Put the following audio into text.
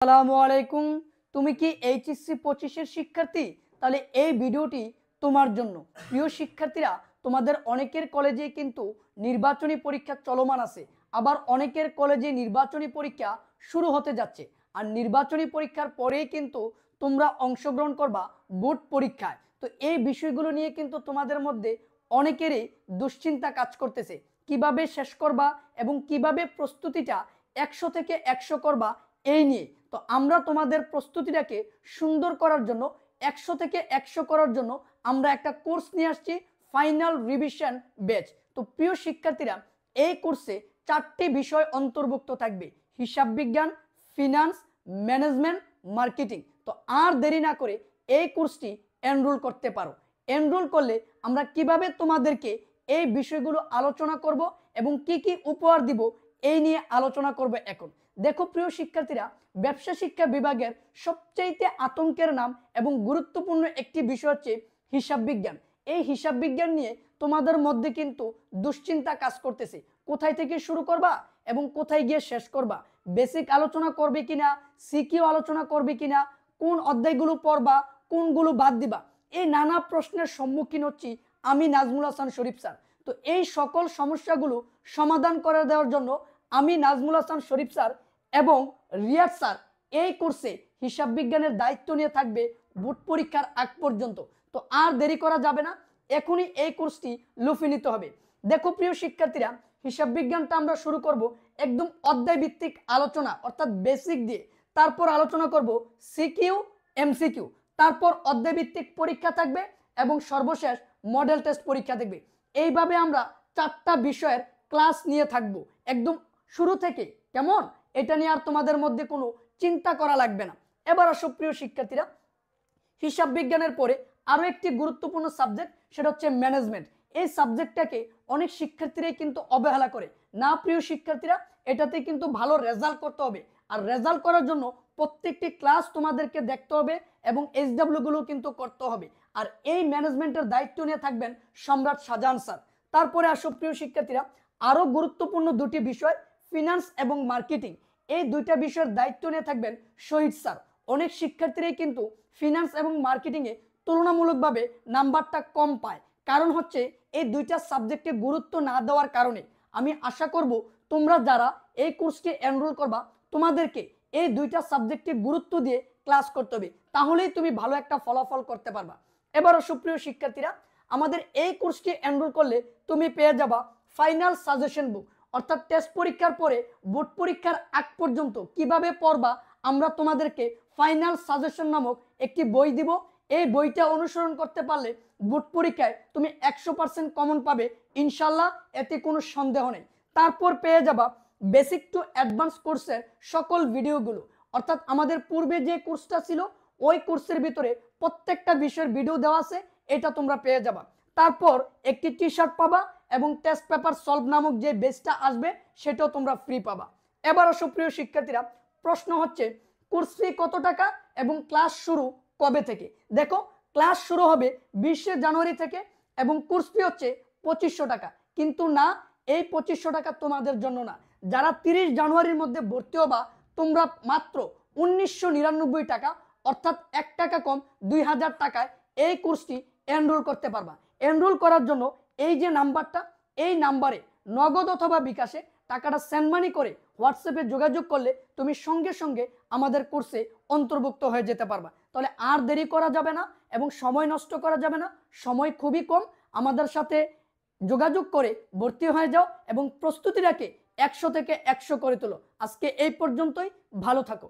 আসসালামু আলাইকুম। তুমি কি এইচএসসি 25 এর শিক্ষার্থী? তাহলে এই ভিডিওটি তোমার জন্য। প্রিয় শিক্ষার্থীরা, তোমাদের অনেকের কলেজে কিন্তু নির্বাচনী পরীক্ষা চলমান আছে, আবার অনেকের কলেজে নির্বাচনী পরীক্ষা শুরু হতে যাচ্ছে। আর নির্বাচনী পরীক্ষার পরেই কিন্তু তোমরা অংশগ্রহণ করবা বোর্ড পরীক্ষায়। তো এই বিষয়গুলো নিয়ে কিন্তু তোমাদের মধ্যে অনেকেরই দুশ্চিন্তা কাজ করতেছে, কিভাবে শেষ করবা এবং কিভাবে প্রস্তুতিটা 100 থেকে 100 করবা এই নিয়ে। তো আমরা তোমাদের প্রস্তুতিটাকে সুন্দর করার জন্য 100 থেকে 100 করার জন্য আমরা একটা কোর্স নিয়ে আসছি, ফাইনাল রিভিশন ব্যাচ। তো প্রিয় শিক্ষার্থীরা, এই কোর্সে 4টি বিষয় অন্তর্ভুক্ত থাকবে: হিসাব বিজ্ঞান, ফিনান্স, ম্যানেজমেন্ট, মার্কেটিং। তো আর দেরি না করে এই কোর্সটি এনরোল করতে পারো। এনরোল করলে আমরা কিভাবে তোমাদেরকে এই বিষয়গুলো আলোচনা করব এবং কি কি উপহার দিব এই নিয়ে আলোচনা করব এখন। দেখো প্রিয় শিক্ষার্থীরা, ব্যবসা শিক্ষা বিভাগের সবচেয়ে আতঙ্কের নাম এবং গুরুত্বপূর্ণ একটি বিষয় হচ্ছে হিসাব বিজ্ঞান। এই হিসাব বিজ্ঞান নিয়ে তোমাদের মধ্যে কিন্তু দুশ্চিন্তা কাজ করতেছে, কোথায় থেকে শুরু করবা এবং কোথায় গিয়ে শেষ করবা, বেসিক আলোচনা করবে কিনা, সিকিউ আলোচনা করবে কিনা, কোন অধ্যায়গুলো পড়বা, কোনগুলো বাদ দিবা, এই নানা প্রশ্নের সম্মুখীন হচ্ছি আমি, নাজমুল হাসান শরীফ স্যার। তো এই সকল সমস্যাগুলো সমাধান করে দেওয়ার জন্য আমি, নাজমুল হাসান শরীফ স্যার এবং রিয়াদ স্যার এই কোর্সে হিসাব বিজ্ঞানের দায়িত্ব নিয়ে থাকবে বোর্ড পরীক্ষার আগ পর্যন্ত। তো আর দেরি করা যাবে না, এখনই এই কোর্সটি লুফে নিতে হবে। দেখো প্রিয় শিক্ষার্থীরা, হিসাব বিজ্ঞানটা আমরা শুরু করব একদম অধ্যায় ভিত্তিক আলোচনা অর্থাৎ বেসিক দিয়ে, তারপর আলোচনা করব সিকিউ, এমসিকিউ, তারপর অধ্যায় ভিত্তিক পরীক্ষা থাকবে এবং সর্বশেষ মডেল টেস্ট পরীক্ষা থাকবে। এইভাবে আমরা 4টা বিষয়ের ক্লাস নিয়ে থাকব একদম শুরু থেকে। কেমন? এটা নিয়ে আর তোমাদের মধ্যে কোনো চিন্তা করা লাগবে না। এবার আসো প্রিয় শিক্ষার্থীরা, হিসাব বিজ্ঞানের পরে আরো একটি গুরুত্বপূর্ণ সাবজেক্ট, সেটা হচ্ছে ম্যানেজমেন্ট। এই সাবজেক্টটাকে অনেক শিক্ষার্থীরাই কিন্তু অবহেলা করে। না প্রিয় শিক্ষার্থীরা, এটাতে কিন্তু ভালো রেজাল্ট করতে হবে, আর রেজাল্ট করার জন্য প্রত্যেকটি ক্লাস তোমাদেরকে দেখতে হবে এবং এইচডব্লিউ গুলো কিন্তু করতে হবে। আর এই ম্যানেজমেন্টের দায়িত্ব নিয়ে থাকবেন সম্রাট শাহজাহান স্যার। তারপরে আসো প্রিয় শিক্ষার্থীরা, আরো গুরুত্বপূর্ণ দুটি বিষয়, ফিনান্স এবং মার্কেটিং। এই দুইটা বিষয়ের দায়িত্ব নিয়ে থাকবেন শহীদ স্যার। অনেক শিক্ষার্থীরাই কিন্তু ফিনান্স এবং মার্কেটিংয়ে তুলনামূলকভাবে নাম্বারটা কম পায়, কারণ হচ্ছে এই দুইটা সাবজেক্টে গুরুত্ব না দেওয়ার কারণে। আমি আশা করব তোমরা যারা এই কোর্সটি এনরোল করবা, তোমাদেরকে এই দুইটা সাবজেক্টে গুরুত্ব দিয়ে ক্লাস করতে হবে, তাহলেই তুমি ভালো একটা ফলাফল করতে পারবা। এবারও সুপ্রিয় শিক্ষার্থীরা, আমাদের এই কোর্সটি এনরোল করলে তুমি পেয়ে যাবা ফাইনাল সাজেশন বুক, অর্থাৎ টেস্ট পরীক্ষার পরে বোর্ড পরীক্ষার আগ পর্যন্ত কিভাবে পড়বা আমরা তোমাদেরকে ফাইনাল সাজেশন নামক একটি বই দিব। এই বইটা অনুসরণ করতে পারলে বোর্ড পরীক্ষায় তুমি 100% কমন পাবে ইনশাল্লাহ, এতে কোনো সন্দেহ নেই। তারপর পেয়ে যাবা বেসিক টু অ্যাডভান্স কোর্সের সকল ভিডিওগুলো, অর্থাৎ আমাদের পূর্বে যে কোর্সটা ছিল ওই কোর্সের ভিতরে প্রত্যেকটা বিষয়ের ভিডিও দেওয়া আছে, এটা তোমরা পেয়ে যাবা। তারপর একটি টি শার্ট পাবা এবং টেস্ট পেপার সলভ নামক যে বেসটা আসবে সেটাও তোমরা ফ্রি পাবা। এবার আসো প্রিয় শিক্ষার্থীরা, প্রশ্ন হচ্ছে কোর্স ফি কত টাকা এবং ক্লাস শুরু কবে থেকে? দেখো, ক্লাস শুরু হবে 20 জানুয়ারি থেকে এবং কোর্স ফি হচ্ছে 2500 টাকা। কিন্তু না, এই 2500 টাকা তোমাদের জন্য না। যারা 30 জানুয়ারির মধ্যে ভর্তি হবা, তোমরা মাত্র 1999 টাকা অর্থাৎ 1 টাকা কম 2000 টাকায় এই কোর্সটি এনরোল করতে পারবা। এনরোল করার জন্য এই যে নাম্বারটা, এই নাম্বারে নগদ অথবা বিকাশে টাকাটা সেন্ড মানি করে হোয়াটসঅ্যাপে যোগাযোগ করলে তুমি সঙ্গে সঙ্গে আমাদের কোর্সে অন্তর্ভুক্ত হয়ে যেতে পারবা। তাহলে আর দেরি করা যাবে না এবং সময় নষ্ট করা যাবে না, সময় খুবই কম। আমাদের সাথে যোগাযোগ করে ভর্তি হয়ে যাও এবং প্রস্তুতিটাকে 100 থেকে 100 করে তোলো। আজকে এই পর্যন্তই, ভালো থাকো।